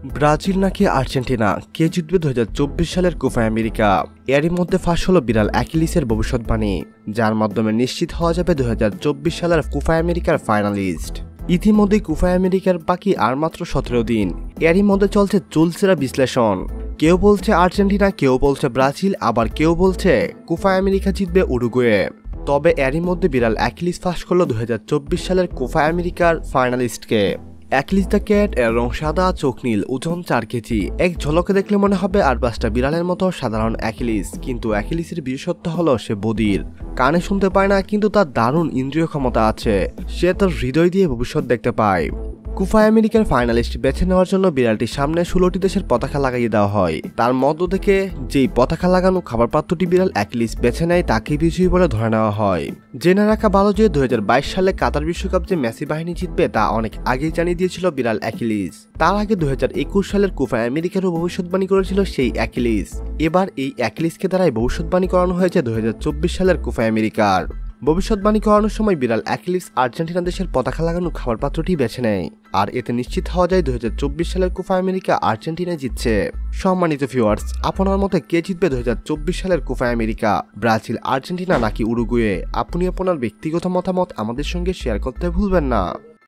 Brazil নাকি Argentina, কে জিতবে 2024 সালের কোপা আমেরিকা? এরই মধ্যে ফাঁস হলো বিড়াল অ্যাকিলিসের ভবিষ্যৎবাণী, যার মাধ্যমে নিশ্চিত হওয়া যাবে 2024 সালের কোপা আমেরিকার ফাইনালিস্ট। ইতিমধ্যেই কোপা আমেরিকার বাকি আর মাত্র 17 দিন। এরই মধ্যে চলছে চুলচেরা বিশ্লেষণ। কেউ বলছে আর্জেন্টিনা, কেউ বলছে ব্রাজিল, আবার কেউ বলছে কোপা আমেরিকা জিতবে উরুগুয়ে। তবে এরই মধ্যে বিড়াল অ্যাকিলিস ফাঁস করলো 2024 সালের কোপা আমেরিকার ফাইনালিস্টকে। অ্যাকিলিস দ্য ক্যাট এর রং সাদা, চোখ নীল, ওজন 4 কেজি। এক ঝলকে দেখলে মনে হবে আর 5টা বিড়ালের মতো সাধারণ অ্যাকিলিস, কিন্তু অ্যাকিলিসের বিশেষত্ব হলো সে বধির। কানে শুনতে পায় না, কিন্তু তার দারুণ ইন্দ্রিয় ক্ষমতা আছে। সে তার হৃদয় দিয়ে ভবিষ্যৎ দেখতে পায়। কোপা আমেরিকার ফাইনালিস্ট বেছে নেওয়ার জন্য বিড়ালটির সামনে 16টি দেশের পতাকা লাগিয়ে দেওয়া হয়। তার মধ্য থেকে যেই পতাকা লাগানো খাবার পাত্রটি বিড়াল অ্যাকিলিস বেছে নেয় তাকেই বিজয়ী বলে ধরে নেওয়া হয়। জেনে রাখা ভালো যে 2022 সালে কাতার বিশ্বকাপ যে মেসি বাহিনী জিতবে তা অনেক আগেই জানিয়ে দিয়েছিল বিড়াল অ্যাকিলিস। তার আগে 2021 সালের কোপা আমেরিকারও ভবিষ্যৎবাণী করেছিল সেই অ্যাকিলিস। এবার এই অ্যাকিলিসকে দ্বারাই ভবিষ্যৎবাণী করানো হয়েছে 2024 সালের কোপা আমেরিকার। ভবিষ্যৎবাণী করানোর সময় বিড়াল অ্যাকিলিস আর্জেন্টিনা দেশের পতাকা লাগানো খাবার পাত্রটি বেছে নেয়, আর এতে নিশ্চিত হওয়া যায় 2024 সালের কোপা আমেরিকা আর্জেন্টিনা জিতছে। সম্মানিত ভিউয়ার্স, আপনার মতে কে জিতবে 2024 সালের কোপা আমেরিকা? ব্রাজিল, আর্জেন্টিনা নাকি উরুগুয়ে? আপনি আপনার ব্যক্তিগত মতামত আমাদের সঙ্গে শেয়ার করতে ভুলবেন না।